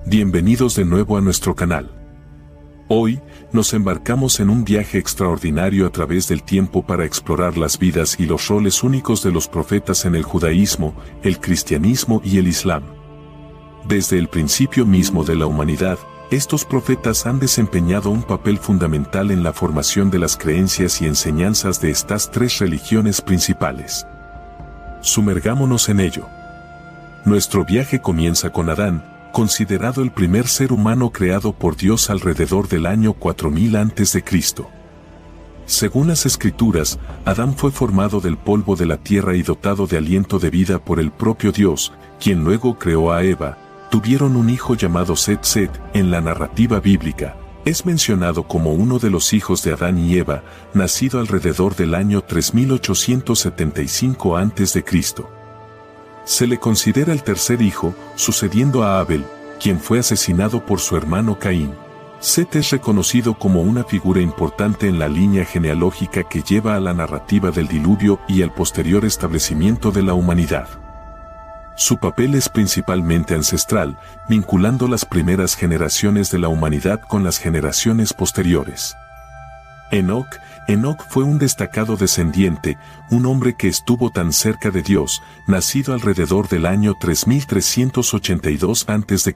Bienvenidos de nuevo a nuestro canal. Hoy, nos embarcamos en un viaje extraordinario a través del tiempo para explorar las vidas y los roles únicos de los profetas en el judaísmo, el cristianismo y el islam. Desde el principio mismo de la humanidad, estos profetas han desempeñado un papel fundamental en la formación de las creencias y enseñanzas de estas tres religiones principales. Sumergámonos en ello. Nuestro viaje comienza con Adán, considerado el primer ser humano creado por Dios alrededor del año 4000 a.C. Según las Escrituras, Adán fue formado del polvo de la tierra y dotado de aliento de vida por el propio Dios, quien luego creó a Eva. Tuvieron un hijo llamado Set. Set, en la narrativa bíblica, es mencionado como uno de los hijos de Adán y Eva, nacido alrededor del año 3875 a.C. Se le considera el tercer hijo, sucediendo a Abel, quien fue asesinado por su hermano Caín. Set es reconocido como una figura importante en la línea genealógica que lleva a la narrativa del diluvio y al posterior establecimiento de la humanidad. Su papel es principalmente ancestral, vinculando las primeras generaciones de la humanidad con las generaciones posteriores. Enoc fue un destacado descendiente, un hombre que estuvo tan cerca de Dios, nacido alrededor del año 3382 a.C.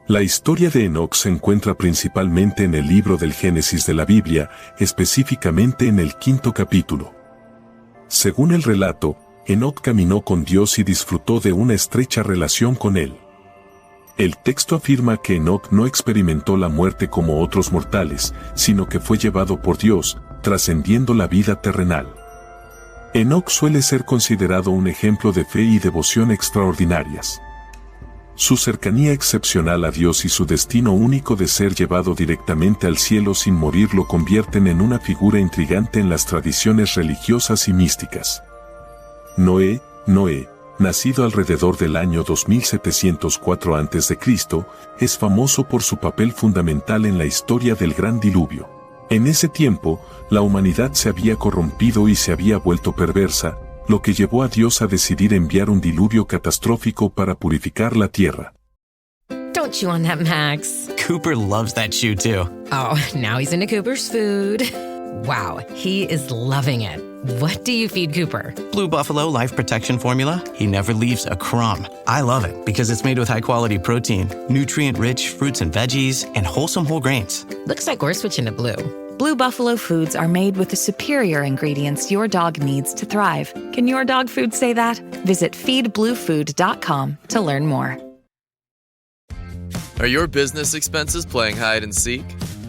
La historia de Enoc se encuentra principalmente en el libro del Génesis de la Biblia, específicamente en el 5º capítulo. Según el relato, Enoc caminó con Dios y disfrutó de una estrecha relación con él. El texto afirma que Enoc no experimentó la muerte como otros mortales, sino que fue llevado por Dios, trascendiendo la vida terrenal. Enoc suele ser considerado un ejemplo de fe y devoción extraordinarias. Su cercanía excepcional a Dios y su destino único de ser llevado directamente al cielo sin morir lo convierten en una figura intrigante en las tradiciones religiosas y místicas. Noé, nacido alrededor del año 2704 a.C., es famoso por su papel fundamental en la historia del Gran Diluvio. En ese tiempo, la humanidad se había corrompido y se había vuelto perversa, lo que llevó a Dios a decidir enviar un diluvio catastrófico para purificar la tierra. Don't chew on that, Max. Cooper loves that shoe too. Oh, now he's into Cooper's food. Wow, he is loving it. What do you feed Cooper? Blue Buffalo Life Protection Formula. He never leaves a crumb. I love it because it's made with high-quality protein, nutrient-rich fruits and veggies, and wholesome whole grains. Looks like we're switching to Blue. Blue Buffalo foods are made with the superior ingredients your dog needs to thrive. Can your dog food say that? Visit feedbluefood.com to learn more. Are your business expenses playing hide and seek?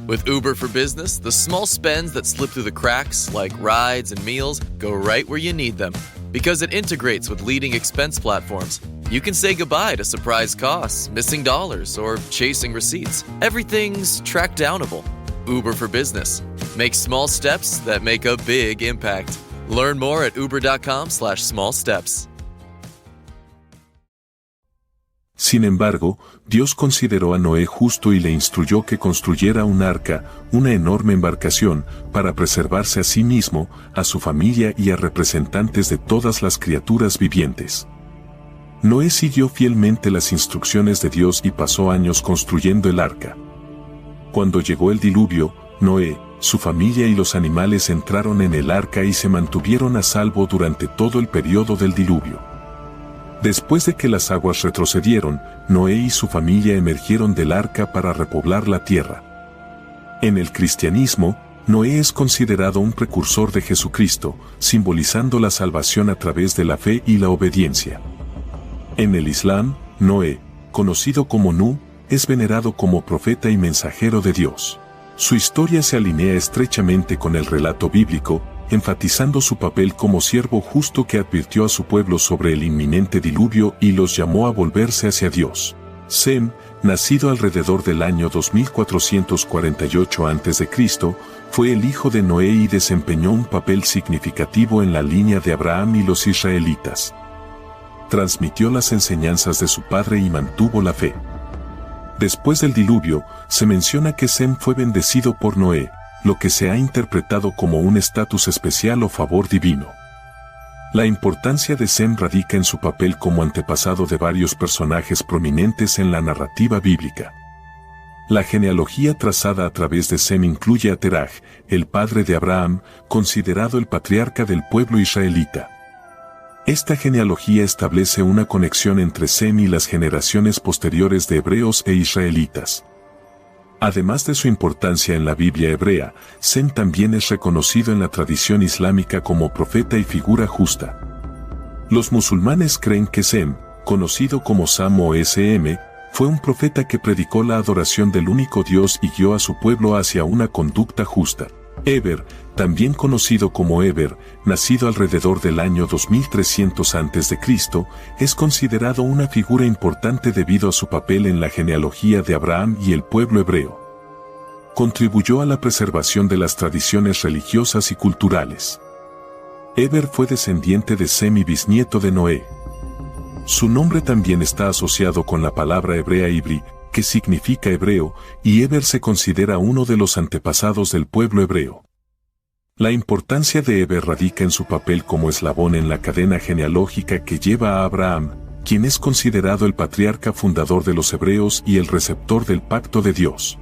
With Uber for Business, the small spends that slip through the cracks, like rides and meals, go right where you need them. Because it integrates with leading expense platforms, you can say goodbye to surprise costs, missing dollars, or chasing receipts. Everything's track-downable. Uber for Business. Make small steps that make a big impact. Learn more at uber.com/smallsteps. Sin embargo, Dios consideró a Noé justo y le instruyó que construyera un arca, una enorme embarcación, para preservarse a sí mismo, a su familia y a representantes de todas las criaturas vivientes. Noé siguió fielmente las instrucciones de Dios y pasó años construyendo el arca. Cuando llegó el diluvio, Noé, su familia y los animales entraron en el arca y se mantuvieron a salvo durante todo el periodo del diluvio. Después de que las aguas retrocedieron, Noé y su familia emergieron del arca para repoblar la tierra. En el cristianismo, Noé es considerado un precursor de Jesucristo, simbolizando la salvación a través de la fe y la obediencia. En el Islam, Noé, conocido como Nuh, es venerado como profeta y mensajero de Dios. Su historia se alinea estrechamente con el relato bíblico, enfatizando su papel como siervo justo que advirtió a su pueblo sobre el inminente diluvio y los llamó a volverse hacia Dios. Sem, nacido alrededor del año 2448 a.C., fue el hijo de Noé y desempeñó un papel significativo en la línea de Abraham y los israelitas. Transmitió las enseñanzas de su padre y mantuvo la fe. Después del diluvio, se menciona que Sem fue bendecido por Noé, lo que se ha interpretado como un estatus especial o favor divino. La importancia de Sem radica en su papel como antepasado de varios personajes prominentes en la narrativa bíblica. La genealogía trazada a través de Sem incluye a Teraj, el padre de Abraham, considerado el patriarca del pueblo israelita. Esta genealogía establece una conexión entre Sem y las generaciones posteriores de hebreos e israelitas. Además de su importancia en la Biblia hebrea, Sem también es reconocido en la tradición islámica como profeta y figura justa. Los musulmanes creen que Sem, conocido como Sam o Sm, fue un profeta que predicó la adoración del único Dios y guió a su pueblo hacia una conducta justa. Eber, también conocido como Eber, nacido alrededor del año 2300 a.C., es considerado una figura importante debido a su papel en la genealogía de Abraham y el pueblo hebreo. Contribuyó a la preservación de las tradiciones religiosas y culturales. Eber fue descendiente de Sem y bisnieto de Noé. Su nombre también está asociado con la palabra hebrea Ibri, que significa hebreo, y Eber se considera uno de los antepasados del pueblo hebreo. La importancia de Eber radica en su papel como eslabón en la cadena genealógica que lleva a Abraham, quien es considerado el patriarca fundador de los hebreos y el receptor del pacto de Dios.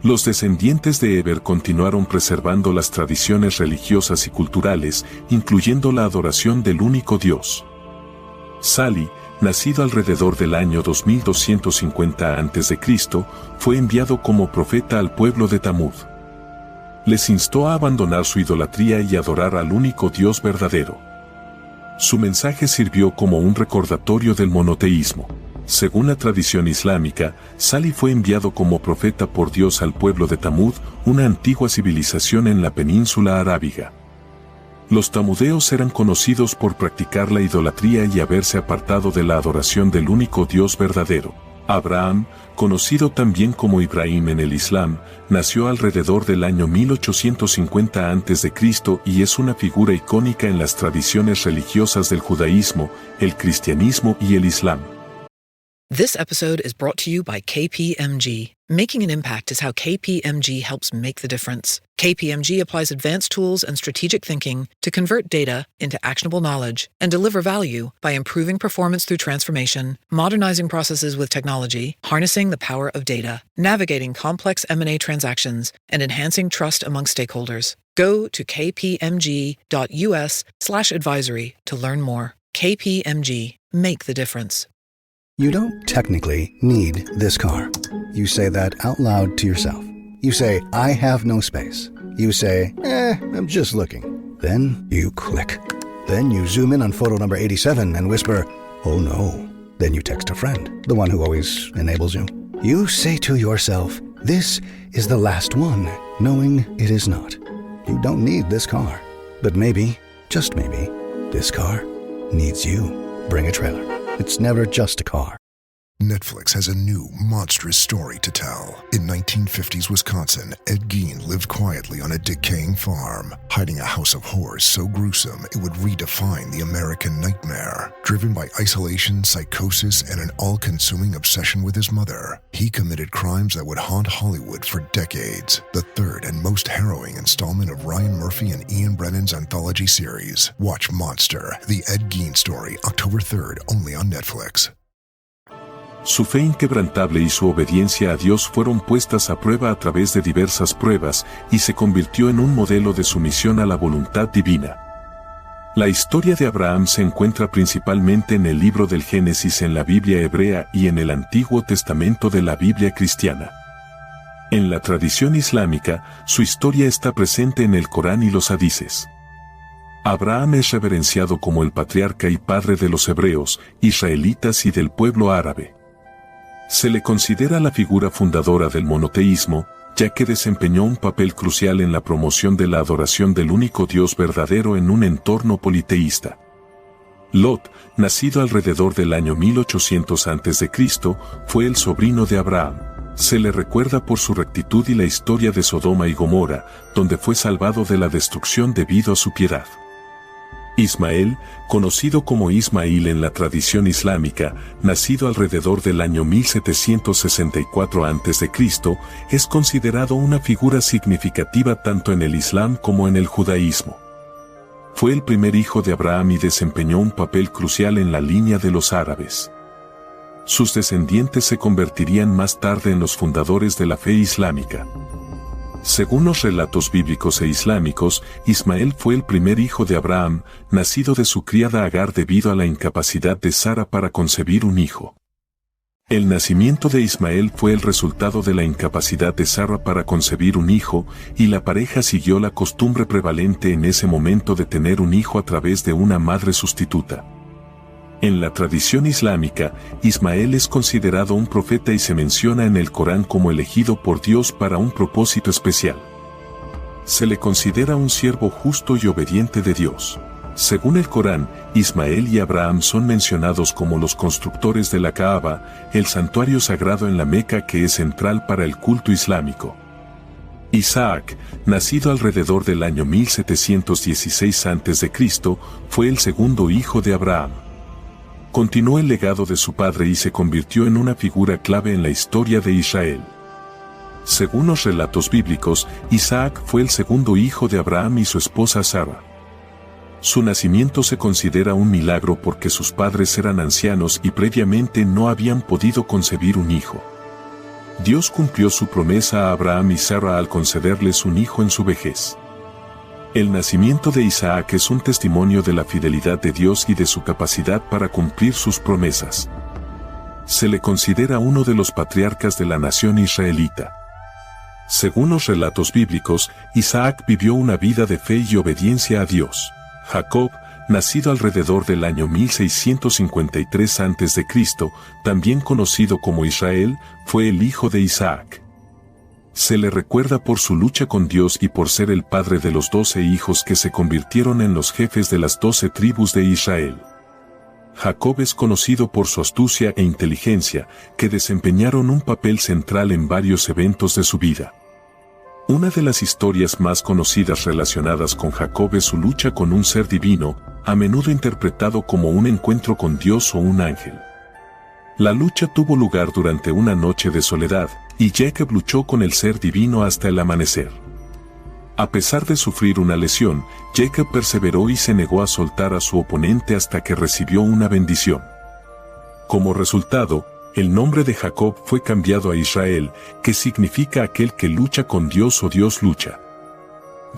Los descendientes de Eber continuaron preservando las tradiciones religiosas y culturales, incluyendo la adoración del único Dios. Sali, nacido alrededor del año 2250 a.C., fue enviado como profeta al pueblo de Tamud. Les instó a abandonar su idolatría y adorar al único Dios verdadero. Su mensaje sirvió como un recordatorio del monoteísmo. Según la tradición islámica, Sali fue enviado como profeta por Dios al pueblo de Tamud, una antigua civilización en la península arábiga. Los tamudeos eran conocidos por practicar la idolatría y haberse apartado de la adoración del único Dios verdadero. Abraham, conocido también como Ibrahim en el Islam, nació alrededor del año 1850 a.C. y es una figura icónica en las tradiciones religiosas del judaísmo, el cristianismo y el islam. This episode is brought to you by KPMG. Making an impact is how KPMG helps make the difference. KPMG applies advanced tools and strategic thinking to convert data into actionable knowledge and deliver value by improving performance through transformation, modernizing processes with technology, harnessing the power of data, navigating complex M&A transactions, and enhancing trust among stakeholders. Go to kpmg.us/advisory to learn more. KPMG. Make the difference. You don't technically need this car. You say that out loud to yourself. You say, I have no space. You say, I'm just looking. Then you click. Then you zoom in on photo number 87 and whisper, oh no. Then you text a friend, the one who always enables you. You say to yourself, this is the last one, knowing it is not. You don't need this car. But maybe, just maybe, this car needs you. Bring a trailer. It's never just a car. Netflix has a new, monstrous story to tell. In 1950s Wisconsin, Ed Gein lived quietly on a decaying farm, hiding a house of horrors so gruesome it would redefine the American nightmare. Driven by isolation, psychosis, and an all-consuming obsession with his mother, he committed crimes that would haunt Hollywood for decades. The third and most harrowing installment of Ryan Murphy and Ian Brennan's anthology series. Watch Monster, the Ed Gein story, October 3rd, only on Netflix. Su fe inquebrantable y su obediencia a Dios fueron puestas a prueba a través de diversas pruebas y se convirtió en un modelo de sumisión a la voluntad divina. La historia de Abraham se encuentra principalmente en el libro del Génesis en la Biblia hebrea y en el Antiguo Testamento de la Biblia cristiana. En la tradición islámica, su historia está presente en el Corán y los hadices. Abraham es reverenciado como el patriarca y padre de los hebreos, israelitas y del pueblo árabe. Se le considera la figura fundadora del monoteísmo, ya que desempeñó un papel crucial en la promoción de la adoración del único Dios verdadero en un entorno politeísta. Lot, nacido alrededor del año 1800 a.C., fue el sobrino de Abraham. Se le recuerda por su rectitud y la historia de Sodoma y Gomorra, donde fue salvado de la destrucción debido a su piedad. Ismael, conocido como Ismail en la tradición islámica, nacido alrededor del año 1764 a.C., es considerado una figura significativa tanto en el Islam como en el judaísmo. fue el primer hijo de Abraham y desempeñó un papel crucial en la línea de los árabes. Sus descendientes se convertirían más tarde en los fundadores de la fe islámica. Según los relatos bíblicos e islámicos, Ismael fue el primer hijo de Abraham, nacido de su criada Agar debido a la incapacidad de Sara para concebir un hijo. El nacimiento de Ismael fue el resultado de la incapacidad de Sara para concebir un hijo, y la pareja siguió la costumbre prevalente en ese momento de tener un hijo a través de una madre sustituta. En la tradición islámica, Ismael es considerado un profeta y se menciona en el Corán como elegido por Dios para un propósito especial. Se le considera un siervo justo y obediente de Dios. Según el Corán, Ismael y Abraham son mencionados como los constructores de la Kaaba, el santuario sagrado en la Meca que es central para el culto islámico. Isaac, nacido alrededor del año 1716 a.C., fue el segundo hijo de Abraham. Continuó el legado de su padre y se convirtió en una figura clave en la historia de Israel. Según los relatos bíblicos, Isaac fue el segundo hijo de Abraham y su esposa Sara. Su nacimiento se considera un milagro porque sus padres eran ancianos y previamente no habían podido concebir un hijo. Dios cumplió su promesa a Abraham y Sara al concederles un hijo en su vejez. El nacimiento de Isaac es un testimonio de la fidelidad de Dios y de su capacidad para cumplir sus promesas. Se le considera uno de los patriarcas de la nación israelita. Según los relatos bíblicos, Isaac vivió una vida de fe y obediencia a Dios. Jacob, nacido alrededor del año 1653 a.C., también conocido como Israel, fue el hijo de Isaac. Se le recuerda por su lucha con Dios y por ser el padre de los 12 hijos que se convirtieron en los jefes de las 12 tribus de Israel. Jacob es conocido por su astucia e inteligencia, que desempeñaron un papel central en varios eventos de su vida. Una de las historias más conocidas relacionadas con Jacob es su lucha con un ser divino, a menudo interpretado como un encuentro con Dios o un ángel. La lucha tuvo lugar durante una noche de soledad, y Jacob luchó con el ser divino hasta el amanecer. A pesar de sufrir una lesión, Jacob perseveró y se negó a soltar a su oponente hasta que recibió una bendición. Como resultado, el nombre de Jacob fue cambiado a Israel, que significa aquel que lucha con Dios o Dios lucha.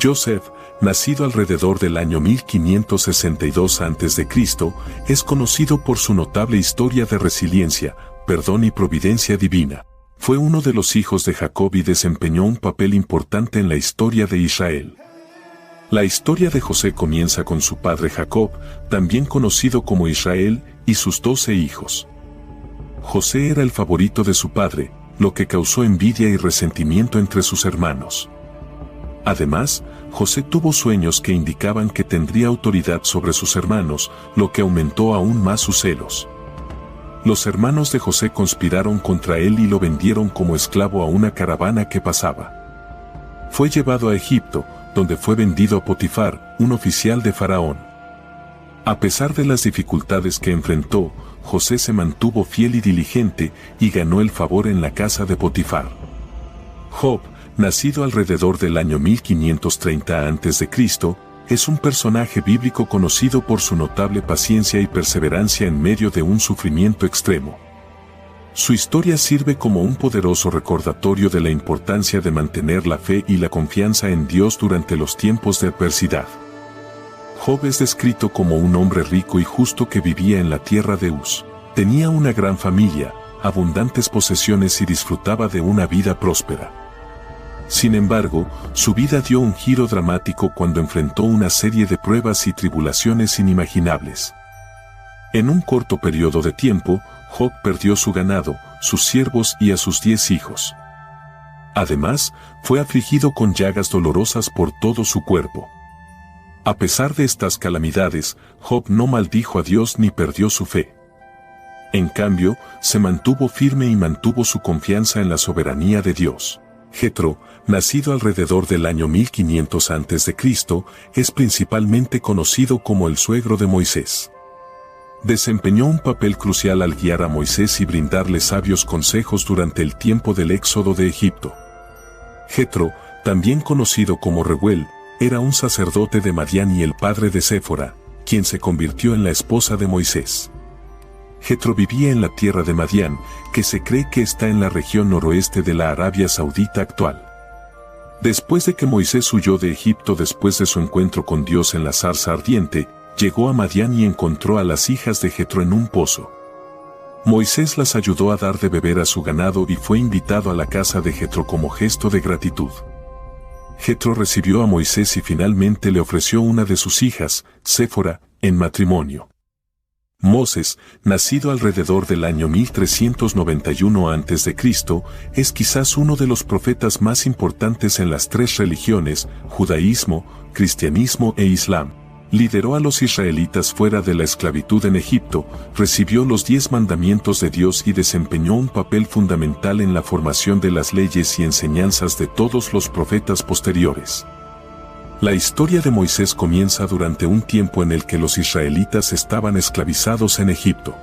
Joseph, nacido alrededor del año 1562 a.C., es conocido por su notable historia de resiliencia, perdón y providencia divina. Fue uno de los hijos de Jacob y desempeñó un papel importante en la historia de Israel. La historia de José comienza con su padre Jacob, también conocido como Israel, y sus 12 hijos. José era el favorito de su padre, lo que causó envidia y resentimiento entre sus hermanos. Además, José tuvo sueños que indicaban que tendría autoridad sobre sus hermanos, lo que aumentó aún más sus celos. Los hermanos de José conspiraron contra él y lo vendieron como esclavo a una caravana que pasaba. Fue llevado a Egipto, donde fue vendido a Potifar, un oficial de Faraón. A pesar de las dificultades que enfrentó, José se mantuvo fiel y diligente y ganó el favor en la casa de Potifar. Job, nacido alrededor del año 1530 a.C., es un personaje bíblico conocido por su notable paciencia y perseverancia en medio de un sufrimiento extremo. Su historia sirve como un poderoso recordatorio de la importancia de mantener la fe y la confianza en Dios durante los tiempos de adversidad. Job es descrito como un hombre rico y justo que vivía en la tierra de Uz. Tenía una gran familia, abundantes posesiones y disfrutaba de una vida próspera. Sin embargo, su vida dio un giro dramático cuando enfrentó una serie de pruebas y tribulaciones inimaginables. En un corto periodo de tiempo, Job perdió su ganado, sus siervos y a sus 10 hijos. Además, fue afligido con llagas dolorosas por todo su cuerpo. A pesar de estas calamidades, Job no maldijo a Dios ni perdió su fe. En cambio, se mantuvo firme y mantuvo su confianza en la soberanía de Dios. Jetro, nacido alrededor del año 1500 a.C., es principalmente conocido como el suegro de Moisés. Desempeñó un papel crucial al guiar a Moisés y brindarle sabios consejos durante el tiempo del éxodo de Egipto. Jetro, también conocido como Reuel, era un sacerdote de Madián y el padre de Séfora, quien se convirtió en la esposa de Moisés. Jetro vivía en la tierra de Madián, que se cree que está en la región noroeste de la Arabia Saudita actual. Después de que Moisés huyó de Egipto después de su encuentro con Dios en la zarza ardiente, llegó a Madián y encontró a las hijas de Jetro en un pozo. Moisés las ayudó a dar de beber a su ganado y fue invitado a la casa de Jetro como gesto de gratitud. Jetro recibió a Moisés y finalmente le ofreció una de sus hijas, Séfora, en matrimonio. Moses, nacido alrededor del año 1391 a.C., es quizás uno de los profetas más importantes en las tres religiones, judaísmo, cristianismo e islam. Lideró a los israelitas fuera de la esclavitud en Egipto, recibió los 10 mandamientos de Dios y desempeñó un papel fundamental en la formación de las leyes y enseñanzas de todos los profetas posteriores. La historia de Moisés comienza durante un tiempo en el que los israelitas estaban esclavizados en Egipto.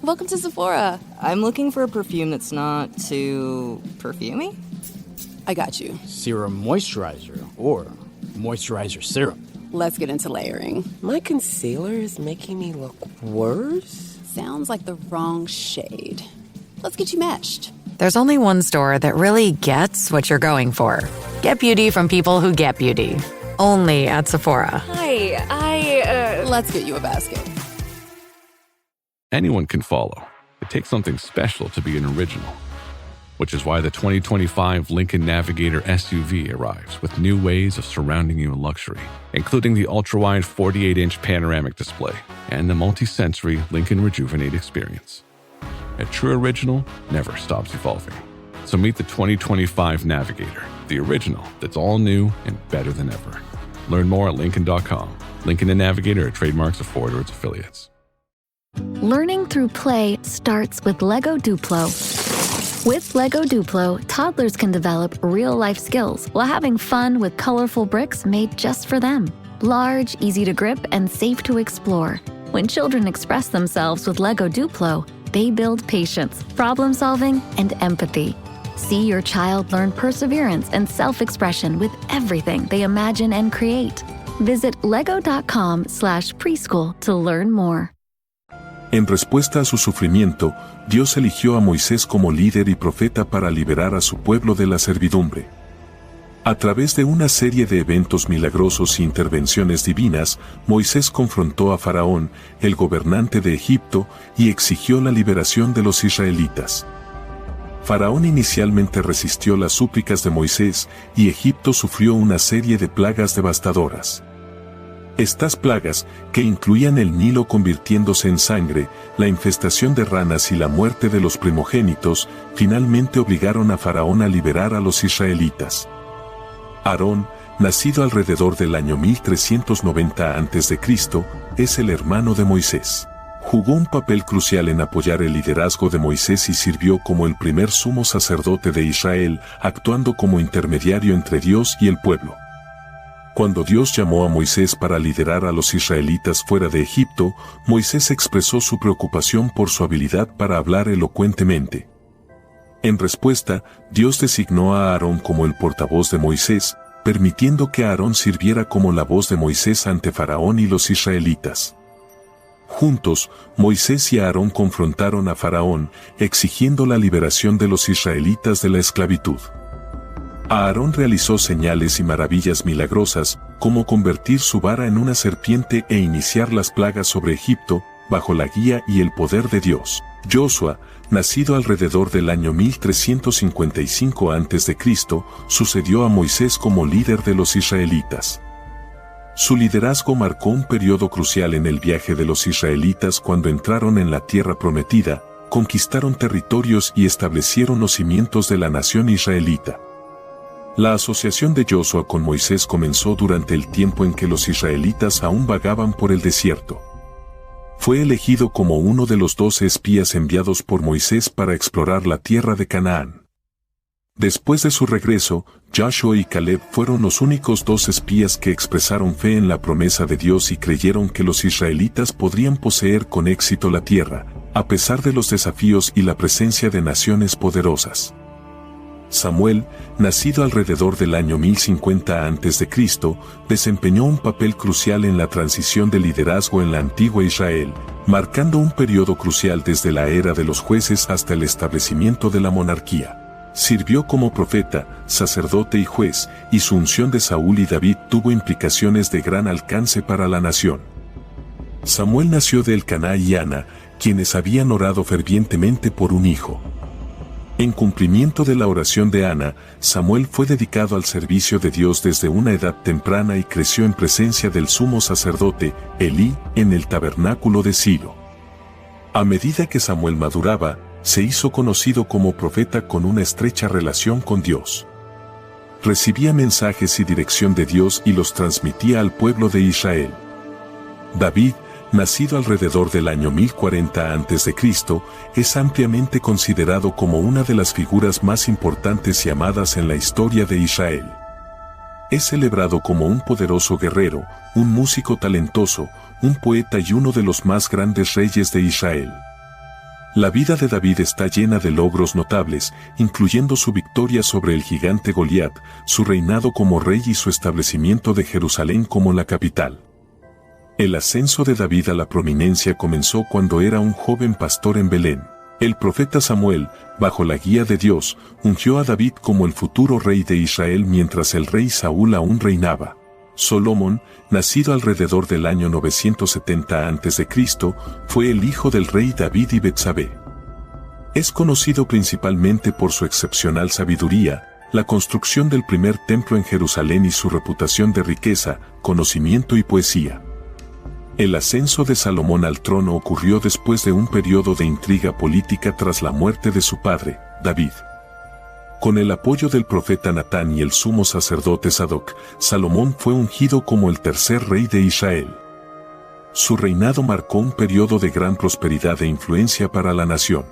Welcome to Sephora. I'm looking for a perfume that's not too perfumey. I got you. Serum moisturizer or moisturizer serum. Let's get into layering. My concealer is making me look worse. Sounds like the wrong shade. Let's get you matched. There's only one store that really gets what you're going for. Get beauty from people who get beauty. Only at Sephora. Hi, Let's get you a basket. Anyone can follow. It takes something special to be an original. Which is why the 2025 Lincoln Navigator SUV arrives with new ways of surrounding you in luxury, including the ultra-wide 48-inch panoramic display and the multi-sensory Lincoln Rejuvenate experience. A true original never stops evolving. So meet the 2025 Navigator, the original that's all new and better than ever. Learn more at Lincoln.com. Lincoln and Navigator are trademarks of Ford or its affiliates. Learning through play starts with Lego Duplo. With Lego Duplo, toddlers can develop real-life skills while having fun with colorful bricks made just for them. Large, easy to grip, and safe to explore. When children express themselves with Lego Duplo, they build patience, problem-solving, and empathy. See your child learn perseverance and self-expression with everything they imagine and create. Visit lego.com/preschool to learn more. En respuesta a su sufrimiento, Dios eligió a Moisés como líder y profeta para liberar a su pueblo de la servidumbre. A través de una serie de eventos milagrosos e intervenciones divinas, Moisés confrontó a Faraón, el gobernante de Egipto, y exigió la liberación de los israelitas. Faraón inicialmente resistió las súplicas de Moisés, y Egipto sufrió una serie de plagas devastadoras. Estas plagas, que incluían el Nilo convirtiéndose en sangre, la infestación de ranas y la muerte de los primogénitos, finalmente obligaron a Faraón a liberar a los israelitas. Aarón, nacido alrededor del año 1390 a.C., es el hermano de Moisés. Jugó un papel crucial en apoyar el liderazgo de Moisés y sirvió como el primer sumo sacerdote de Israel, actuando como intermediario entre Dios y el pueblo. Cuando Dios llamó a Moisés para liderar a los israelitas fuera de Egipto, Moisés expresó su preocupación por su habilidad para hablar elocuentemente. En respuesta, Dios designó a Aarón como el portavoz de Moisés, permitiendo que Aarón sirviera como la voz de Moisés ante Faraón y los israelitas. Juntos, Moisés y Aarón confrontaron a Faraón, exigiendo la liberación de los israelitas de la esclavitud. Aarón realizó señales y maravillas milagrosas, como convertir su vara en una serpiente e iniciar las plagas sobre Egipto, bajo la guía y el poder de Dios. Josué, nacido alrededor del año 1355 a.C., sucedió a Moisés como líder de los israelitas. Su liderazgo marcó un periodo crucial en el viaje de los israelitas cuando entraron en la tierra prometida, conquistaron territorios y establecieron los cimientos de la nación israelita. La asociación de Josué con Moisés comenzó durante el tiempo en que los israelitas aún vagaban por el desierto. Fue elegido como uno de los 12 espías enviados por Moisés para explorar la tierra de Canaán. Después de su regreso, Joshua y Caleb fueron los únicos 2 espías que expresaron fe en la promesa de Dios y creyeron que los israelitas podrían poseer con éxito la tierra, a pesar de los desafíos y la presencia de naciones poderosas. Samuel, nacido alrededor del año 1050 a.C., desempeñó un papel crucial en la transición de liderazgo en la antigua Israel, marcando un periodo crucial desde la era de los jueces hasta el establecimiento de la monarquía. Sirvió como profeta, sacerdote y juez, y su unción de Saúl y David tuvo implicaciones de gran alcance para la nación. Samuel nació de Elcaná y Ana, quienes habían orado fervientemente por un hijo. En cumplimiento de la oración de Ana, Samuel fue dedicado al servicio de Dios desde una edad temprana y creció en presencia del sumo sacerdote, Elí, en el tabernáculo de Silo. A medida que Samuel maduraba, se hizo conocido como profeta con una estrecha relación con Dios. Recibía mensajes y dirección de Dios y los transmitía al pueblo de Israel. David, nacido alrededor del año 1040 a.C., es ampliamente considerado como una de las figuras más importantes y amadas en la historia de Israel. Es celebrado como un poderoso guerrero, un músico talentoso, un poeta y uno de los más grandes reyes de Israel. La vida de David está llena de logros notables, incluyendo su victoria sobre el gigante Goliat, su reinado como rey y su establecimiento de Jerusalén como la capital. El ascenso de David a la prominencia comenzó cuando era un joven pastor en Belén. El profeta Samuel, bajo la guía de Dios, ungió a David como el futuro rey de Israel mientras el rey Saúl aún reinaba. Salomón, nacido alrededor del año 970 a.C., fue el hijo del rey David y Betsabé. Es conocido principalmente por su excepcional sabiduría, la construcción del primer templo en Jerusalén y su reputación de riqueza, conocimiento y poesía. El ascenso de Salomón al trono ocurrió después de un periodo de intriga política tras la muerte de su padre, David. Con el apoyo del profeta Natán y el sumo sacerdote Sadoc, Salomón fue ungido como el tercer rey de Israel. Su reinado marcó un periodo de gran prosperidad e influencia para la nación.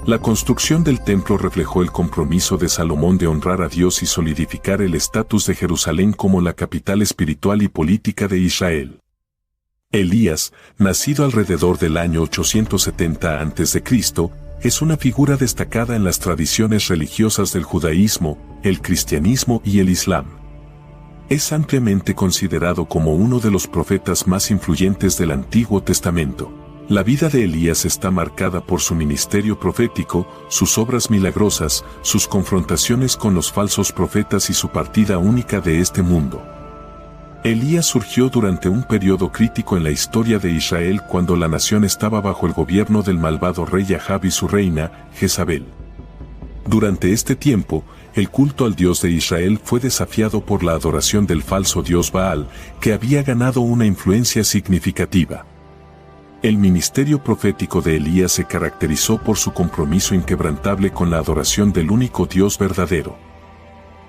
La construcción del templo reflejó el compromiso de Salomón de honrar a Dios y solidificar el estatus de Jerusalén como la capital espiritual y política de Israel. Elías, nacido alrededor del año 870 a.C., es una figura destacada en las tradiciones religiosas del judaísmo, el cristianismo y el islam. Es ampliamente considerado como uno de los profetas más influyentes del Antiguo Testamento. La vida de Elías está marcada por su ministerio profético, sus obras milagrosas, sus confrontaciones con los falsos profetas y su partida única de este mundo. Elías surgió durante un periodo crítico en la historia de Israel cuando la nación estaba bajo el gobierno del malvado rey Ahab y su reina, Jezabel. Durante este tiempo, el culto al Dios de Israel fue desafiado por la adoración del falso dios Baal, que había ganado una influencia significativa. El ministerio profético de Elías se caracterizó por su compromiso inquebrantable con la adoración del único Dios verdadero.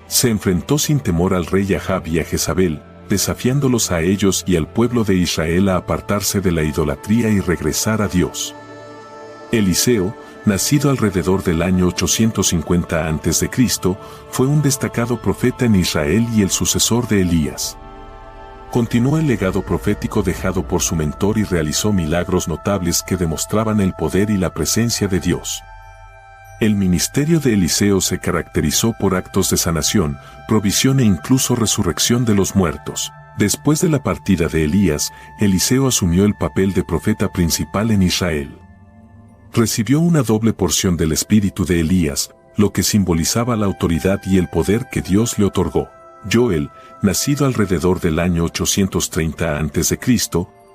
Se enfrentó sin temor al rey Ahab y a Jezabel, desafiándolos a ellos y al pueblo de Israel a apartarse de la idolatría y regresar a Dios. Eliseo, nacido alrededor del año 850 a.C., fue un destacado profeta en Israel y el sucesor de Elías. Continuó el legado profético dejado por su mentor y realizó milagros notables que demostraban el poder y la presencia de Dios. El ministerio de Eliseo se caracterizó por actos de sanación, provisión e incluso resurrección de los muertos. Después de la partida de Elías, Eliseo asumió el papel de profeta principal en Israel. Recibió una doble porción del espíritu de Elías, lo que simbolizaba la autoridad y el poder que Dios le otorgó. Joel, nacido alrededor del año 830 a.C.,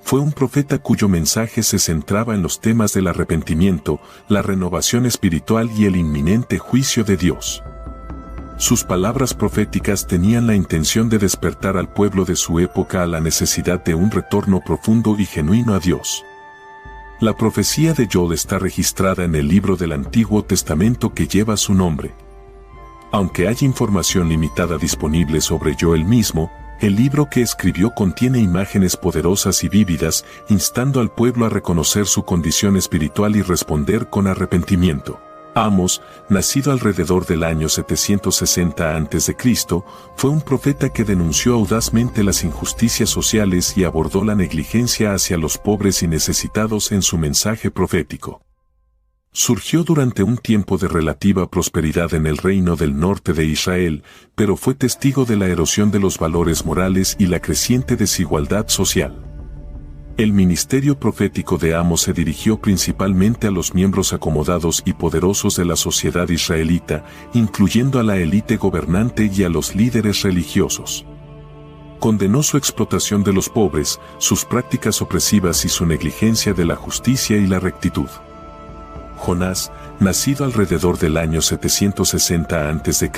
fue un profeta cuyo mensaje se centraba en los temas del arrepentimiento, la renovación espiritual y el inminente juicio de Dios. Sus palabras proféticas tenían la intención de despertar al pueblo de su época a la necesidad de un retorno profundo y genuino a Dios. La profecía de Joel está registrada en el libro del Antiguo Testamento que lleva su nombre. Aunque hay información limitada disponible sobre Joel mismo, el libro que escribió contiene imágenes poderosas y vívidas, instando al pueblo a reconocer su condición espiritual y responder con arrepentimiento. Amos, nacido alrededor del año 760 a.C., fue un profeta que denunció audazmente las injusticias sociales y abordó la negligencia hacia los pobres y necesitados en su mensaje profético. Surgió durante un tiempo de relativa prosperidad en el reino del norte de Israel, pero fue testigo de la erosión de los valores morales y la creciente desigualdad social. El ministerio profético de Amos se dirigió principalmente a los miembros acomodados y poderosos de la sociedad israelita, incluyendo a la élite gobernante y a los líderes religiosos. Condenó su explotación de los pobres, sus prácticas opresivas y su negligencia de la justicia y la rectitud. Jonás, nacido alrededor del año 760 a.C.,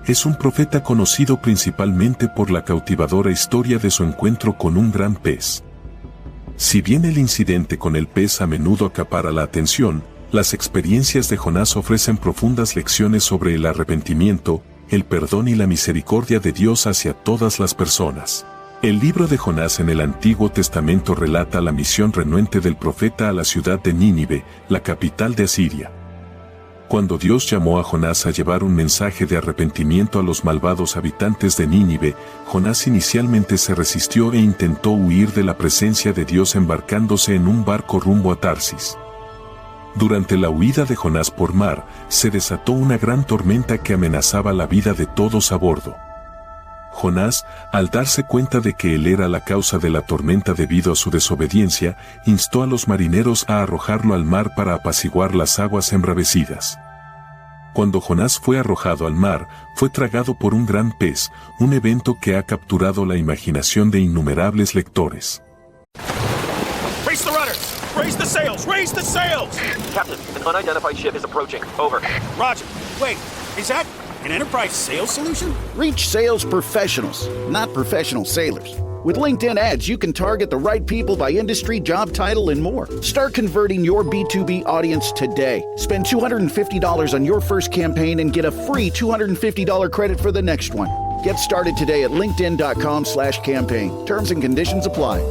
es un profeta conocido principalmente por la cautivadora historia de su encuentro con un gran pez. Si bien el incidente con el pez a menudo acapara la atención, las experiencias de Jonás ofrecen profundas lecciones sobre el arrepentimiento, el perdón y la misericordia de Dios hacia todas las personas. El libro de Jonás en el Antiguo Testamento relata la misión renuente del profeta a la ciudad de Nínive, la capital de Asiria. Cuando Dios llamó a Jonás a llevar un mensaje de arrepentimiento a los malvados habitantes de Nínive, Jonás inicialmente se resistió e intentó huir de la presencia de Dios embarcándose en un barco rumbo a Tarsis. Durante la huida de Jonás por mar, se desató una gran tormenta que amenazaba la vida de todos a bordo. Jonás, al darse cuenta de que él era la causa de la tormenta debido a su desobediencia, instó a los marineros a arrojarlo al mar para apaciguar las aguas embravecidas. Cuando Jonás fue arrojado al mar, fue tragado por un gran pez, un evento que ha capturado la imaginación de innumerables lectores. Raise the rudders! Raise the sails! Raise the sails! Captain, an unidentified ship is approaching. Over. Roger. Wait, is that an Enterprise sales solution? Reach sales professionals, not professional sailors. With LinkedIn ads, you can target the right people by industry, job title, and more. Start converting your B2B audience today. Spend $250 on your first campaign and get a free $250 credit for the next one. Get started today at linkedin.com/campaign. Terms and conditions apply.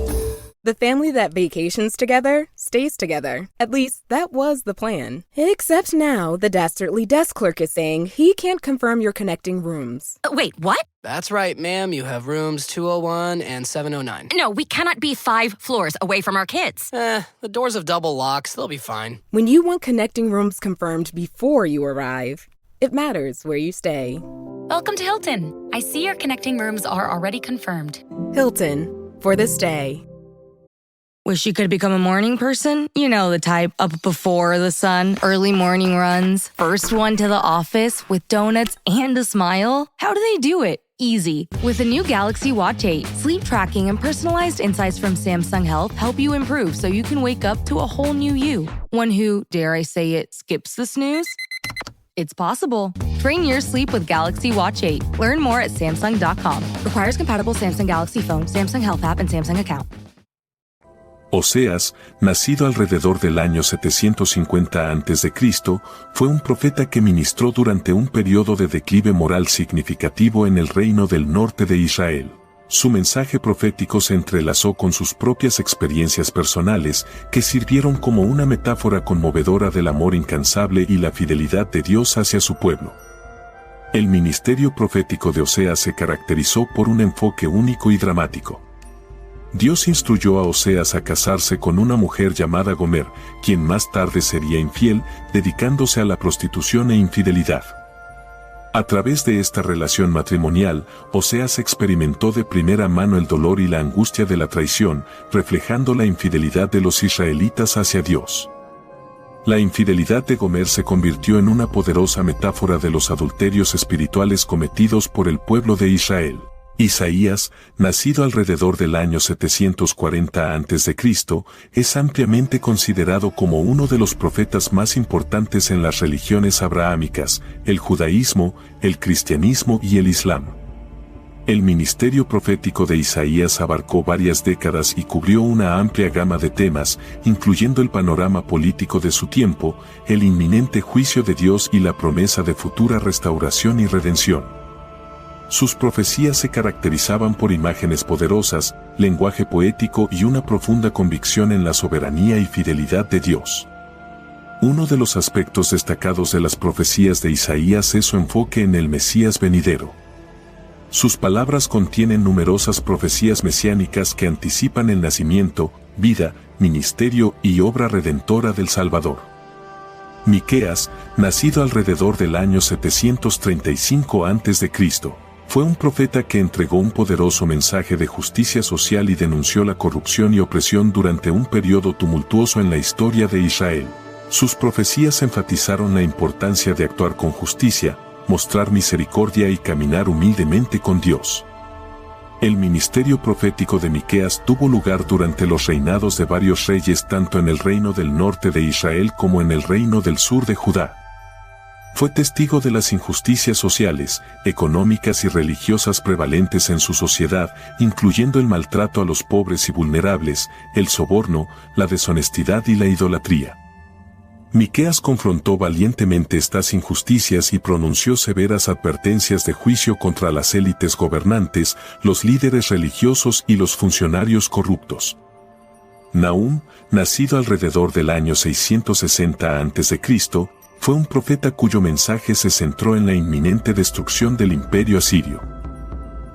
The family that vacations together stays together. At least, that was the plan. Except now, the dastardly desk clerk is saying he can't confirm your connecting rooms. Wait, what? That's right, ma'am. You have rooms 201 and 709. No, we cannot be 5 floors away from our kids. The doors have double locks. They'll be fine. When you want connecting rooms confirmed before you arrive, it matters where you stay. Welcome to Hilton. I see your connecting rooms are already confirmed. Hilton, for this day. Wish you could become a morning person? You know the type, up before the sun, early morning runs, first one to the office with donuts and a smile. How do they do it? Easy. With the new Galaxy Watch 8, sleep tracking and personalized insights from Samsung Health help you improve so you can wake up to a whole new you. One who, dare I say it, skips the snooze? It's possible. Train your sleep with Galaxy Watch 8. Learn more at Samsung.com. Requires compatible Samsung Galaxy phone, Samsung Health app, and Samsung account. Oseas, nacido alrededor del año 750 a.C., fue un profeta que ministró durante un periodo de declive moral significativo en el reino del norte de Israel. Su mensaje profético se entrelazó con sus propias experiencias personales, que sirvieron como una metáfora conmovedora del amor incansable y la fidelidad de Dios hacia su pueblo. El ministerio profético de Oseas se caracterizó por un enfoque único y dramático. Dios instruyó a Oseas a casarse con una mujer llamada Gomer, quien más tarde sería infiel, dedicándose a la prostitución e infidelidad. A través de esta relación matrimonial, Oseas experimentó de primera mano el dolor y la angustia de la traición, reflejando la infidelidad de los israelitas hacia Dios. La infidelidad de Gomer se convirtió en una poderosa metáfora de los adulterios espirituales cometidos por el pueblo de Israel. Isaías, nacido alrededor del año 740 a.C., es ampliamente considerado como uno de los profetas más importantes en las religiones abrahámicas, el judaísmo, el cristianismo y el islam. El ministerio profético de Isaías abarcó varias décadas y cubrió una amplia gama de temas, incluyendo el panorama político de su tiempo, el inminente juicio de Dios y la promesa de futura restauración y redención. Sus profecías se caracterizaban por imágenes poderosas, lenguaje poético y una profunda convicción en la soberanía y fidelidad de Dios. Uno de los aspectos destacados de las profecías de Isaías es su enfoque en el Mesías venidero. Sus palabras contienen numerosas profecías mesiánicas que anticipan el nacimiento, vida, ministerio y obra redentora del Salvador. Miqueas, nacido alrededor del año 735 a.C., fue un profeta que entregó un poderoso mensaje de justicia social y denunció la corrupción y opresión durante un periodo tumultuoso en la historia de Israel. Sus profecías enfatizaron la importancia de actuar con justicia, mostrar misericordia y caminar humildemente con Dios. El ministerio profético de Miqueas tuvo lugar durante los reinados de varios reyes tanto en el reino del norte de Israel como en el reino del sur de Judá. Fue testigo de las injusticias sociales, económicas y religiosas prevalentes en su sociedad, incluyendo el maltrato a los pobres y vulnerables, el soborno, la deshonestidad y la idolatría. Miqueas confrontó valientemente estas injusticias y pronunció severas advertencias de juicio contra las élites gobernantes, los líderes religiosos y los funcionarios corruptos. Nahum, nacido alrededor del año 660 a.C., fue un profeta cuyo mensaje se centró en la inminente destrucción del imperio asirio.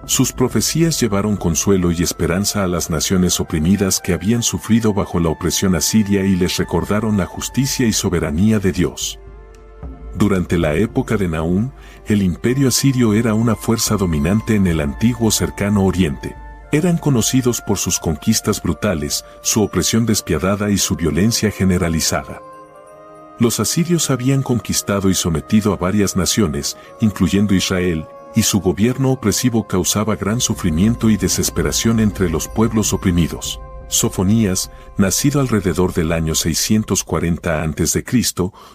Sus profecías llevaron consuelo y esperanza a las naciones oprimidas que habían sufrido bajo la opresión asiria y les recordaron la justicia y soberanía de Dios. Durante la época de Nahum, el imperio asirio era una fuerza dominante en el antiguo cercano oriente. Eran conocidos por sus conquistas brutales, su opresión despiadada y su violencia generalizada. Los asirios habían conquistado y sometido a varias naciones, incluyendo Israel, y su gobierno opresivo causaba gran sufrimiento y desesperación entre los pueblos oprimidos. Sofonías, nacido alrededor del año 640 a.C.,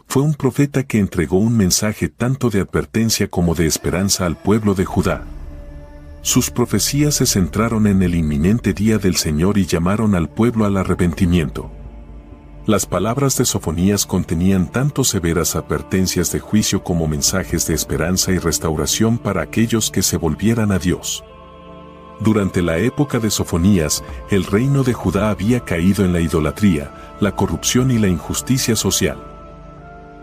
fue un profeta que entregó un mensaje tanto de advertencia como de esperanza al pueblo de Judá. Sus profecías se centraron en el inminente día del Señor y llamaron al pueblo al arrepentimiento. Las palabras de Sofonías contenían tanto severas advertencias de juicio como mensajes de esperanza y restauración para aquellos que se volvieran a Dios. Durante la época de Sofonías, el reino de Judá había caído en la idolatría, la corrupción y la injusticia social.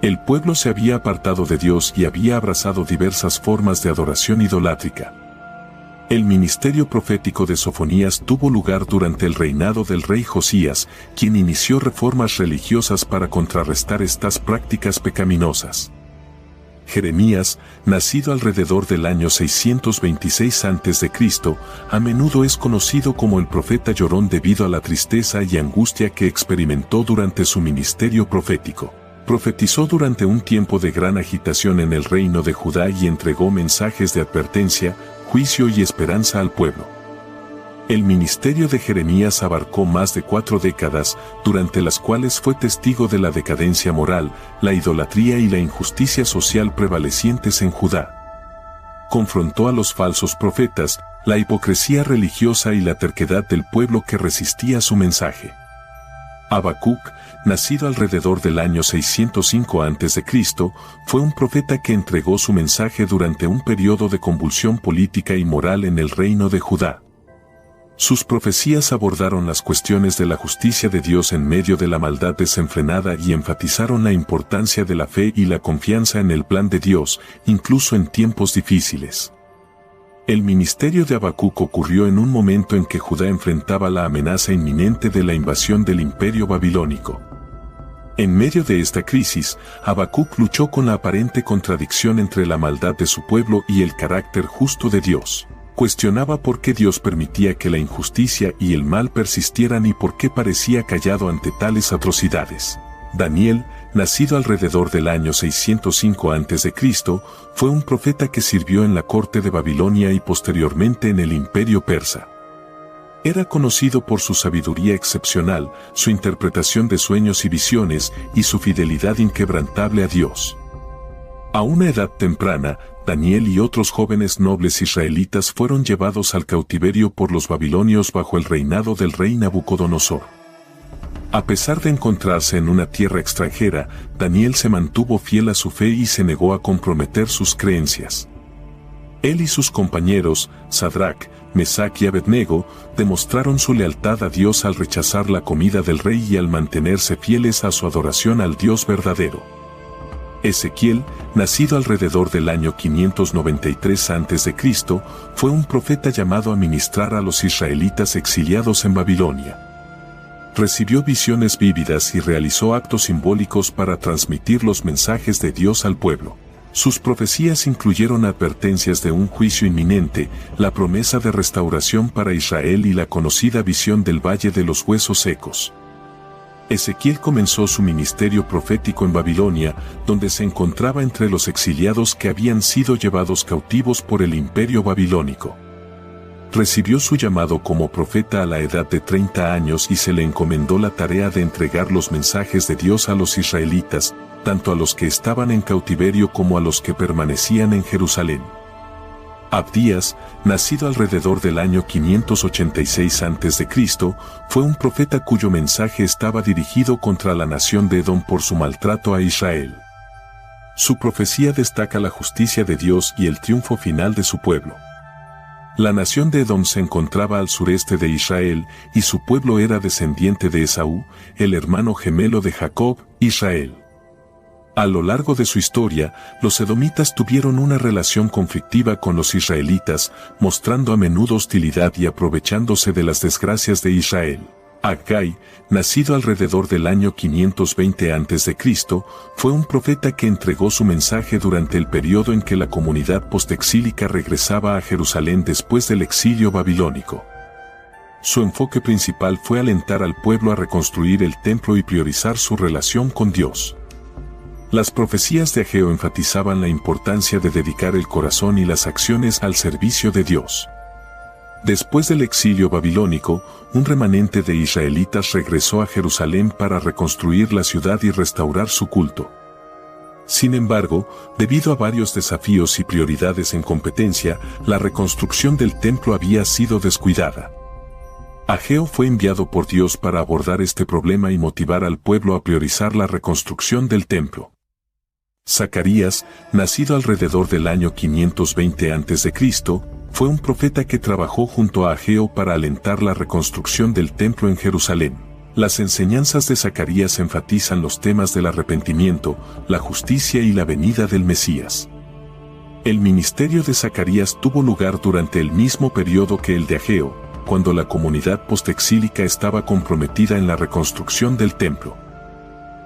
El pueblo se había apartado de Dios y había abrazado diversas formas de adoración idolátrica. El ministerio profético de Sofonías tuvo lugar durante el reinado del rey Josías, quien inició reformas religiosas para contrarrestar estas prácticas pecaminosas. Jeremías, nacido alrededor del año 626 a.C., a menudo es conocido como el profeta llorón debido a la tristeza y angustia que experimentó durante su ministerio profético. Profetizó durante un tiempo de gran agitación en el reino de Judá y entregó mensajes de advertencia, juicio y esperanza al pueblo. El ministerio de Jeremías abarcó más de 4 décadas, durante las cuales fue testigo de la decadencia moral, la idolatría y la injusticia social prevalecientes en Judá. Confrontó a los falsos profetas, la hipocresía religiosa y la terquedad del pueblo que resistía su mensaje. Habacuc, nacido alrededor del año 605 a.C., fue un profeta que entregó su mensaje durante un periodo de convulsión política y moral en el reino de Judá. Sus profecías abordaron las cuestiones de la justicia de Dios en medio de la maldad desenfrenada y enfatizaron la importancia de la fe y la confianza en el plan de Dios, incluso en tiempos difíciles. El ministerio de Habacuc ocurrió en un momento en que Judá enfrentaba la amenaza inminente de la invasión del imperio babilónico. En medio de esta crisis, Habacuc luchó con la aparente contradicción entre la maldad de su pueblo y el carácter justo de Dios. Cuestionaba por qué Dios permitía que la injusticia y el mal persistieran y por qué parecía callado ante tales atrocidades. Daniel, nacido alrededor del año 605 a.C., fue un profeta que sirvió en la corte de Babilonia y posteriormente en el imperio persa. Era conocido por su sabiduría excepcional, su interpretación de sueños y visiones y su fidelidad inquebrantable a Dios. A una edad temprana, Daniel y otros jóvenes nobles israelitas fueron llevados al cautiverio por los babilonios bajo el reinado del rey Nabucodonosor. A pesar de encontrarse en una tierra extranjera, Daniel se mantuvo fiel a su fe y se negó a comprometer sus creencias. Él y sus compañeros, Sadrac, Mesac y Abednego, demostraron su lealtad a Dios al rechazar la comida del rey y al mantenerse fieles a su adoración al Dios verdadero. Ezequiel, nacido alrededor del año 593 a.C., fue un profeta llamado a ministrar a los israelitas exiliados en Babilonia. Recibió visiones vívidas y realizó actos simbólicos para transmitir los mensajes de Dios al pueblo. Sus profecías incluyeron advertencias de un juicio inminente, la promesa de restauración para Israel y la conocida visión del Valle de los Huesos Secos. Ezequiel comenzó su ministerio profético en Babilonia, donde se encontraba entre los exiliados que habían sido llevados cautivos por el imperio babilónico. Recibió su llamado como profeta a la edad de 30 años y se le encomendó la tarea de entregar los mensajes de Dios a los israelitas, tanto a los que estaban en cautiverio como a los que permanecían en Jerusalén. Abdías, nacido alrededor del año 586 a.C., fue un profeta cuyo mensaje estaba dirigido contra la nación de Edom por su maltrato a Israel. Su profecía destaca la justicia de Dios y el triunfo final de su pueblo. La nación de Edom se encontraba al sureste de Israel y su pueblo era descendiente de Esaú, el hermano gemelo de Jacob, Israel. A lo largo de su historia, los edomitas tuvieron una relación conflictiva con los israelitas, mostrando a menudo hostilidad y aprovechándose de las desgracias de Israel. Aggai, nacido alrededor del año 520 a.C., fue un profeta que entregó su mensaje durante el periodo en que la comunidad postexílica regresaba a Jerusalén después del exilio babilónico. Su enfoque principal fue alentar al pueblo a reconstruir el templo y priorizar su relación con Dios. Las profecías de Ageo enfatizaban la importancia de dedicar el corazón y las acciones al servicio de Dios. Después del exilio babilónico, un remanente de israelitas regresó a Jerusalén para reconstruir la ciudad y restaurar su culto. Sin embargo, debido a varios desafíos y prioridades en competencia, la reconstrucción del templo había sido descuidada. Ageo fue enviado por Dios para abordar este problema y motivar al pueblo a priorizar la reconstrucción del templo. Zacarías, nacido alrededor del año 520 a.C., fue un profeta que trabajó junto a Ageo para alentar la reconstrucción del templo en Jerusalén. Las enseñanzas de Zacarías enfatizan los temas del arrepentimiento, la justicia y la venida del Mesías. El ministerio de Zacarías tuvo lugar durante el mismo periodo que el de Ageo, cuando la comunidad postexílica estaba comprometida en la reconstrucción del templo.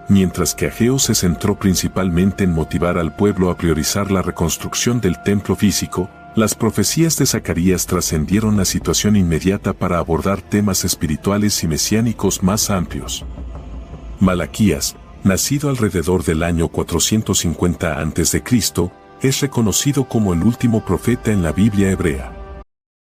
Mientras que Ageo se centró principalmente en motivar al pueblo a priorizar la reconstrucción del templo físico, las profecías de Zacarías trascendieron la situación inmediata para abordar temas espirituales y mesiánicos más amplios. Malaquías, nacido alrededor del año 450 a.C., es reconocido como el último profeta en la Biblia hebrea.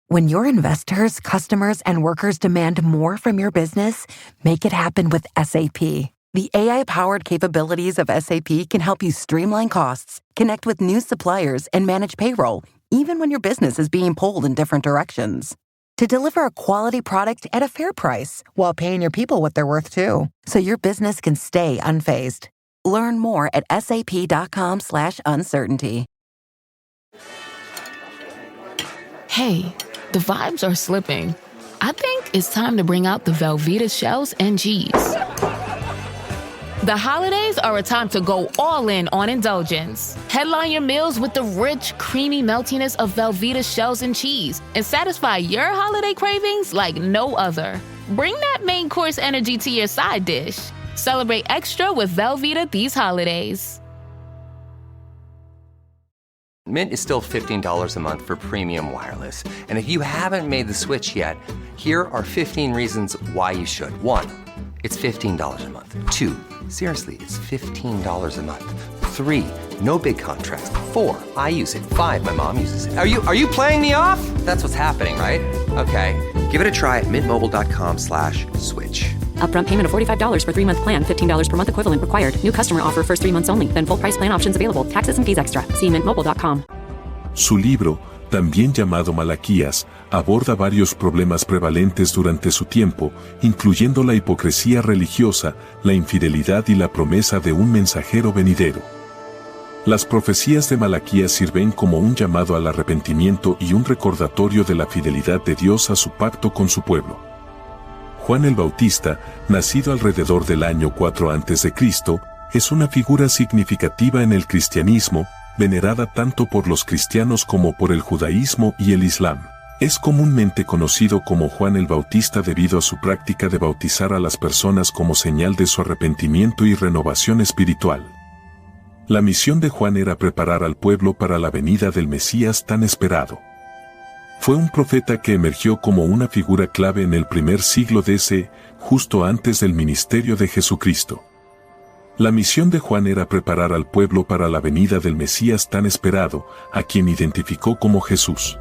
When your investors, customers, and workers demand more from your business, make it happen with SAP. The AI-powered capabilities of SAP can help you streamline costs, connect with new suppliers, and manage payroll, even when your business is being pulled in different directions. To deliver a quality product at a fair price, while paying your people what they're worth too, so your business can stay unfazed. Learn more at sap.com/uncertainty. Hey, the vibes are slipping. I think it's time to bring out the Velveeta shells and cheese. The holidays are a time to go all in on indulgence. Headline your meals with the rich, creamy meltiness of Velveeta shells and cheese and satisfy your holiday cravings like no other. Bring that main course energy to your side dish. Celebrate extra with Velveeta these holidays. Mint is still $15 a month for premium wireless. And if you haven't made the switch yet, here are 15 reasons why you should. 1, it's $15 a month. 2, seriously, it's $15 a month. 3, no big contracts. 4, I use it. 5, my mom uses it. Are you playing me off? That's what's happening, right? Okay, give it a try at mintmobile.com/switch. Upfront payment of $45 for 3-month plan. $15 per month equivalent required. New customer offer first 3 months only. Then full price plan options available. Taxes and fees extra. See mintmobile.com. Su libro, también llamado Malaquías, aborda varios problemas prevalentes durante su tiempo, incluyendo la hipocresía religiosa, la infidelidad y la promesa de un mensajero venidero. Las profecías de Malaquías sirven como un llamado al arrepentimiento y un recordatorio de la fidelidad de Dios a su pacto con su pueblo. Juan el Bautista, nacido alrededor del año 4 a.C., es una figura significativa en el cristianismo, venerada tanto por los cristianos como por el judaísmo y el islam. Es comúnmente conocido como Juan el Bautista debido a su práctica de bautizar a las personas como señal de su arrepentimiento y renovación espiritual. La misión de Juan era preparar al pueblo para la venida del Mesías tan esperado. Fue un profeta que emergió como una figura clave en el primer siglo DC, justo antes del ministerio de Jesucristo. La misión de Juan era preparar al pueblo para la venida del Mesías tan esperado, a quien identificó como Jesús.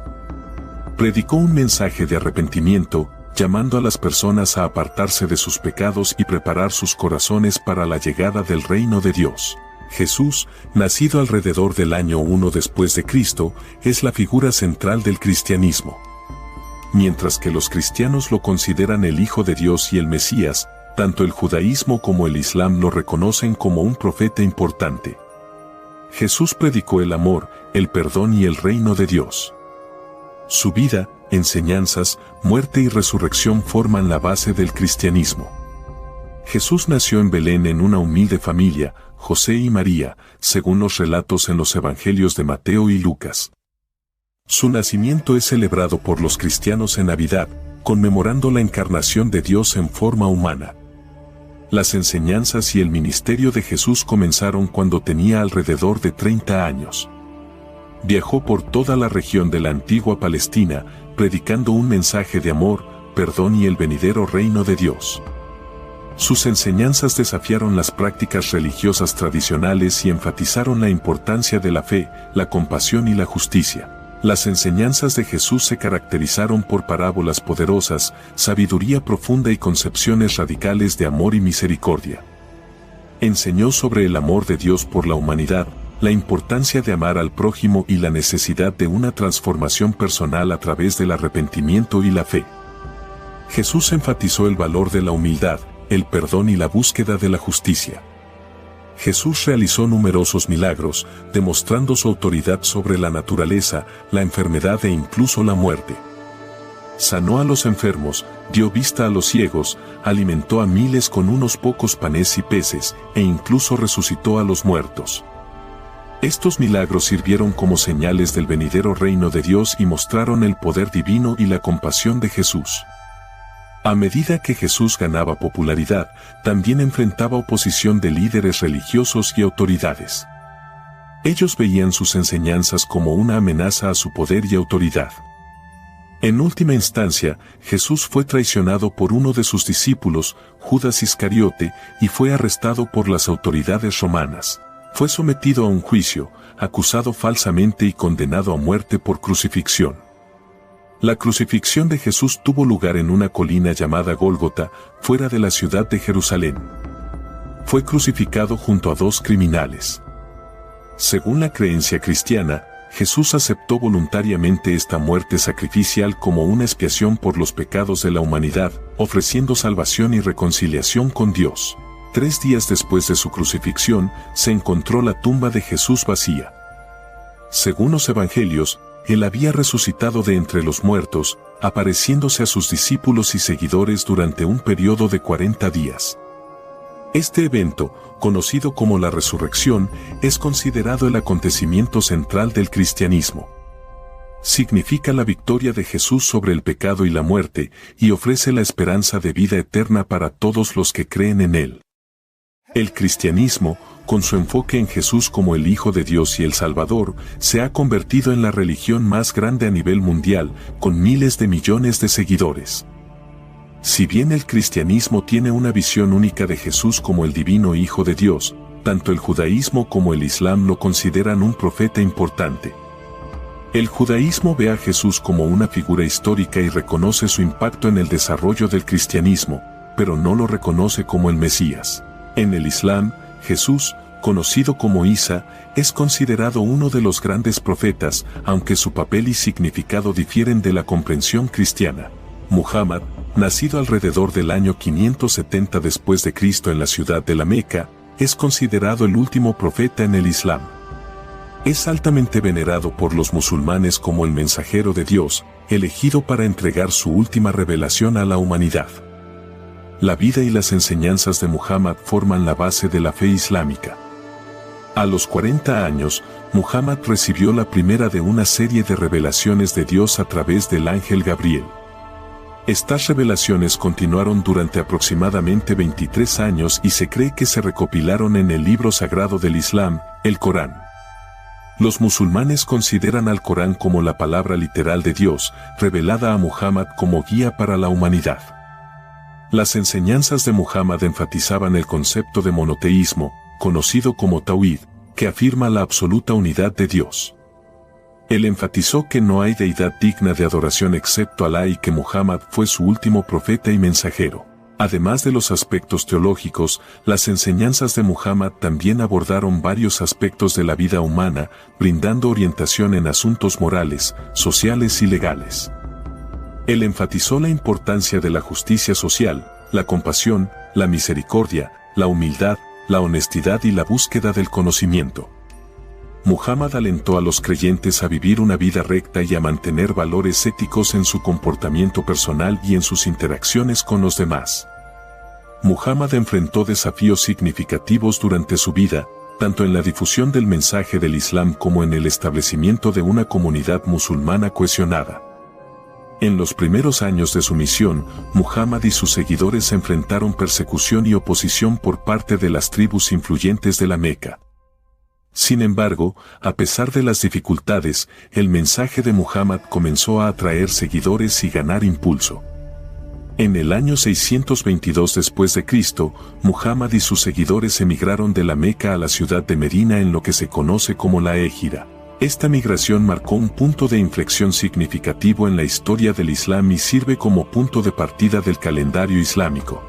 Predicó un mensaje de arrepentimiento, llamando a las personas a apartarse de sus pecados y preparar sus corazones para la llegada del reino de Dios. Jesús, nacido alrededor del año 1 después de Cristo, es la figura central del cristianismo. Mientras que los cristianos lo consideran el Hijo de Dios y el Mesías, tanto el judaísmo como el islam lo reconocen como un profeta importante. Jesús predicó el amor, el perdón y el reino de Dios. Su vida, enseñanzas, muerte y resurrección forman la base del cristianismo. Jesús nació en Belén en una humilde familia, José y María, según los relatos en los evangelios de Mateo y Lucas. Su nacimiento es celebrado por los cristianos en Navidad, conmemorando la encarnación de Dios en forma humana. Las enseñanzas y el ministerio de Jesús comenzaron cuando tenía alrededor de 30 años. Viajó por toda la región de la antigua Palestina, predicando un mensaje de amor, perdón y el venidero reino de Dios. Sus enseñanzas desafiaron las prácticas religiosas tradicionales y enfatizaron la importancia de la fe, la compasión y la justicia. Las enseñanzas de Jesús se caracterizaron por parábolas poderosas, sabiduría profunda y concepciones radicales de amor y misericordia. Enseñó sobre el amor de Dios por la humanidad, la importancia de amar al prójimo y la necesidad de una transformación personal a través del arrepentimiento y la fe. Jesús enfatizó el valor de la humildad, el perdón y la búsqueda de la justicia. Jesús realizó numerosos milagros, demostrando su autoridad sobre la naturaleza, la enfermedad e incluso la muerte. Sanó a los enfermos, dio vista a los ciegos, alimentó a miles con unos pocos panes y peces, e incluso resucitó a los muertos. Estos milagros sirvieron como señales del venidero reino de Dios y mostraron el poder divino y la compasión de Jesús. A medida que Jesús ganaba popularidad, también enfrentaba oposición de líderes religiosos y autoridades. Ellos veían sus enseñanzas como una amenaza a su poder y autoridad. En última instancia, Jesús fue traicionado por uno de sus discípulos, Judas Iscariote, y fue arrestado por las autoridades romanas. Fue sometido a un juicio, acusado falsamente y condenado a muerte por crucifixión. La crucifixión de Jesús tuvo lugar en una colina llamada Gólgota, fuera de la ciudad de Jerusalén. Fue crucificado junto a dos criminales. Según la creencia cristiana, Jesús aceptó voluntariamente esta muerte sacrificial como una expiación por los pecados de la humanidad, ofreciendo salvación y reconciliación con Dios. 3 días después de su crucifixión, se encontró la tumba de Jesús vacía. Según los evangelios, Él había resucitado de entre los muertos, apareciéndose a sus discípulos y seguidores durante un periodo de 40 días. Este evento, conocido como la resurrección, es considerado el acontecimiento central del cristianismo. Significa la victoria de Jesús sobre el pecado y la muerte, y ofrece la esperanza de vida eterna para todos los que creen en Él. El cristianismo, con su enfoque en Jesús como el Hijo de Dios y el Salvador, se ha convertido en la religión más grande a nivel mundial, con miles de millones de seguidores. Si bien el cristianismo tiene una visión única de Jesús como el divino Hijo de Dios, tanto el judaísmo como el islam lo consideran un profeta importante. El judaísmo ve a Jesús como una figura histórica y reconoce su impacto en el desarrollo del cristianismo, pero no lo reconoce como el Mesías. En el Islam, Jesús, conocido como Isa, es considerado uno de los grandes profetas, aunque su papel y significado difieren de la comprensión cristiana. Muhammad, nacido alrededor del año 570 después de Cristo en la ciudad de la Meca, es considerado el último profeta en el Islam. Es altamente venerado por los musulmanes como el mensajero de Dios, elegido para entregar su última revelación a la humanidad. La vida y las enseñanzas de Muhammad forman la base de la fe islámica. A los 40 años, Muhammad recibió la primera de una serie de revelaciones de Dios a través del ángel Gabriel. Estas revelaciones continuaron durante aproximadamente 23 años y se cree que se recopilaron en el libro sagrado del Islam, el Corán. Los musulmanes consideran al Corán como la palabra literal de Dios, revelada a Muhammad como guía para la humanidad. Las enseñanzas de Muhammad enfatizaban el concepto de monoteísmo, conocido como Tawhid, que afirma la absoluta unidad de Dios. Él enfatizó que no hay deidad digna de adoración excepto Alá y que Muhammad fue su último profeta y mensajero. Además de los aspectos teológicos, las enseñanzas de Muhammad también abordaron varios aspectos de la vida humana, brindando orientación en asuntos morales, sociales y legales. Él enfatizó la importancia de la justicia social, la compasión, la misericordia, la humildad, la honestidad y la búsqueda del conocimiento. Muhammad alentó a los creyentes a vivir una vida recta y a mantener valores éticos en su comportamiento personal y en sus interacciones con los demás. Muhammad enfrentó desafíos significativos durante su vida, tanto en la difusión del mensaje del Islam como en el establecimiento de una comunidad musulmana cohesionada. En los primeros años de su misión, Muhammad y sus seguidores enfrentaron persecución y oposición por parte de las tribus influyentes de la Meca. Sin embargo, a pesar de las dificultades, el mensaje de Muhammad comenzó a atraer seguidores y ganar impulso. En el año 622 después de Cristo, Muhammad y sus seguidores emigraron de la Meca a la ciudad de Medina en lo que se conoce como la Égira. Esta migración marcó un punto de inflexión significativo en la historia del Islam y sirve como punto de partida del calendario islámico.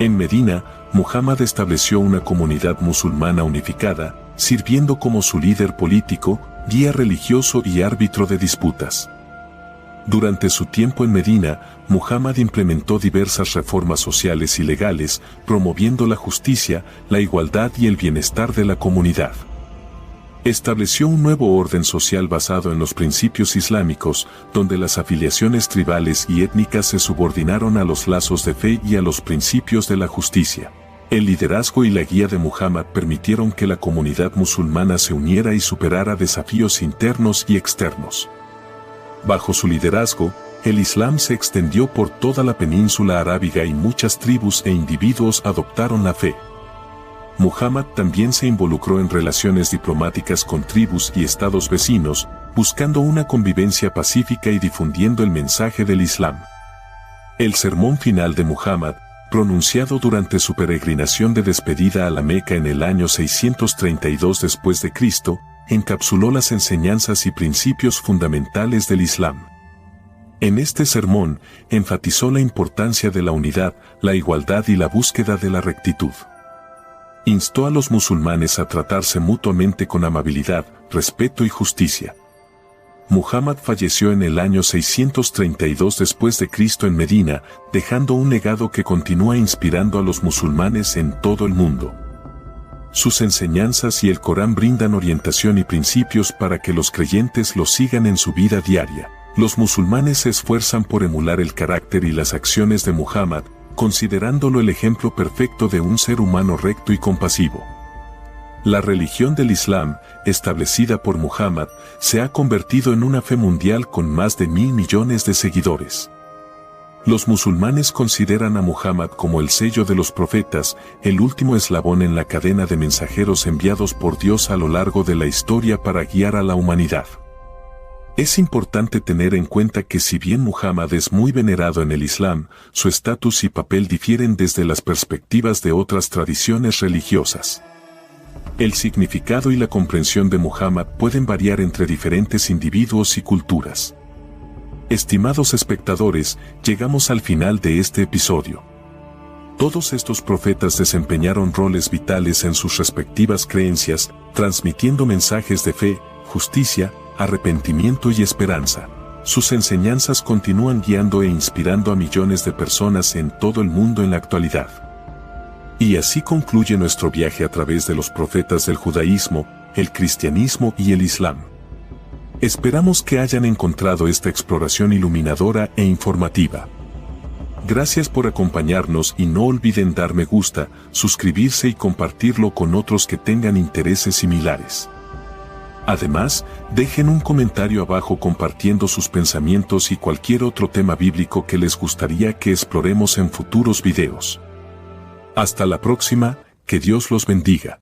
En Medina, Muhammad estableció una comunidad musulmana unificada, sirviendo como su líder político, guía religioso y árbitro de disputas. Durante su tiempo en Medina, Muhammad implementó diversas reformas sociales y legales, promoviendo la justicia, la igualdad y el bienestar de la comunidad. Estableció un nuevo orden social basado en los principios islámicos, donde las afiliaciones tribales y étnicas se subordinaron a los lazos de fe y a los principios de la justicia. El liderazgo y la guía de Muhammad permitieron que la comunidad musulmana se uniera y superara desafíos internos y externos. Bajo su liderazgo, el Islam se extendió por toda la península arábiga y muchas tribus e individuos adoptaron la fe. Muhammad también se involucró en relaciones diplomáticas con tribus y estados vecinos, buscando una convivencia pacífica y difundiendo el mensaje del Islam. El sermón final de Muhammad, pronunciado durante su peregrinación de despedida a la Meca en el año 632 después de Cristo, encapsuló las enseñanzas y principios fundamentales del Islam. En este sermón, enfatizó la importancia de la unidad, la igualdad y la búsqueda de la rectitud. Instó a los musulmanes a tratarse mutuamente con amabilidad, respeto y justicia. Muhammad falleció en el año 632 después de Cristo en Medina, dejando un legado que continúa inspirando a los musulmanes en todo el mundo. Sus enseñanzas y el Corán brindan orientación y principios para que los creyentes los sigan en su vida diaria. Los musulmanes se esfuerzan por emular el carácter y las acciones de Muhammad, considerándolo el ejemplo perfecto de un ser humano recto y compasivo. La religión del Islam, establecida por Muhammad, se ha convertido en una fe mundial con más de 1.000 millones de seguidores. Los musulmanes consideran a Muhammad como el sello de los profetas, el último eslabón en la cadena de mensajeros enviados por Dios a lo largo de la historia para guiar a la humanidad. Es importante tener en cuenta que si bien Muhammad es muy venerado en el Islam, su estatus y papel difieren desde las perspectivas de otras tradiciones religiosas. El significado y la comprensión de Muhammad pueden variar entre diferentes individuos y culturas. Estimados espectadores, llegamos al final de este episodio. Todos estos profetas desempeñaron roles vitales en sus respectivas creencias, transmitiendo mensajes de fe, justicia, arrepentimiento y esperanza. Sus enseñanzas continúan guiando e inspirando a millones de personas en todo el mundo en la actualidad. Y así concluye nuestro viaje a través de los profetas del judaísmo, el cristianismo y el islam. Esperamos que hayan encontrado esta exploración iluminadora e informativa. Gracias por acompañarnos y no olviden dar me gusta, suscribirse y compartirlo con otros que tengan intereses similares. Además, dejen un comentario abajo compartiendo sus pensamientos y cualquier otro tema bíblico que les gustaría que exploremos en futuros videos. Hasta la próxima, que Dios los bendiga.